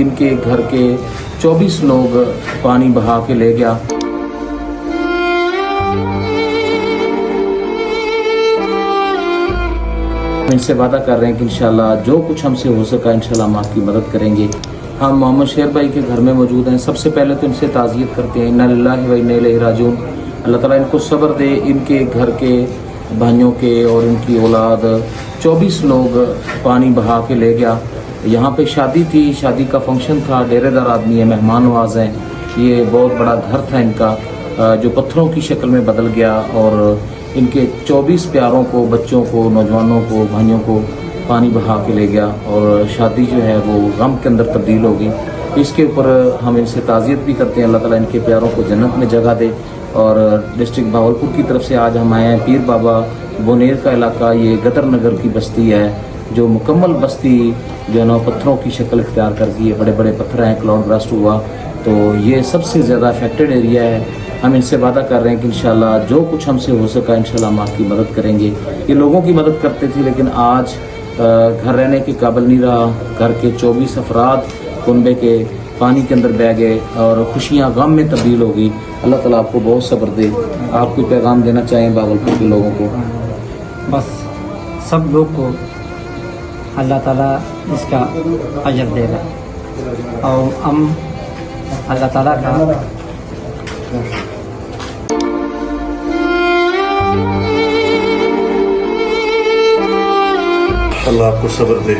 इनके घर के 24 लोग पानी बहा के ले गया। इनसे वादा कर रहे हैं कि इंशाल्लाह जो कुछ हमसे हो सका इंशाल्लाह हम आपकी मदद करेंगे। हम मोहम्मद शेर भाई के घर में मौजूद हैं। सबसे पहले तो इनसे ताज़ियत करते हैं, इन्ना लिल्लाहि व इन्ना इलैहि राजिऊन। अल्लाह ताला इनको सब्र दे। इनके घर के भाइयों के और इनकी औलाद 24 लोग पानी बहा के ले गया। यहाँ पे शादी थी, शादी का फंक्शन था, डेरेदार आदमी है, मेहमान नवाज हैं। ये बहुत बड़ा घर था इनका जो पत्थरों की शक्ल में बदल गया और इनके 24 प्यारों को, बच्चों को, नौजवानों को, भाइयों को पानी बहा के ले गया और शादी जो है वो गम के अंदर तब्दील हो गई। इसके ऊपर हम इनसे ताज़ियत भी करते हैं, अल्लाह ताला इनके प्यारों को जन्नत में जगह दे। और डिस्ट्रिक्ट भावलपुर की तरफ से आज हम आए हैं। पीर बाबा बोनेर का इलाका, ये गदर नगर की बस्ती है जो मुकम्मल बस्ती जो है ना पत्थरों की शक्ल इख्तियार कर गई है। बड़े बड़े पत्थर हैं, क्लाउड ब्रास्ट हुआ तो ये सबसे ज़्यादा अफेक्टेड एरिया है। हम इनसे वादा कर रहे हैं कि इंशाल्लाह जो कुछ हमसे हो सका इंशाल्लाह हम आपकी मदद करेंगे। ये लोगों की मदद करते थे लेकिन आज घर रहने के काबिल नहीं रहा। घर के 24 अफराद कुनबे के पानी के अंदर बह गए और खुशियाँ गम में तब्दील हो गई। अल्लाह ताला आपको बहुत सब्र दे। आप कोई पैगाम देना चाहें भावलपुर के लोगों को? बस सब लोग को अल्लाह ताला इसका अजर देगा और हम अल्लाह ताला का अल्लाह आपको सब्र दे।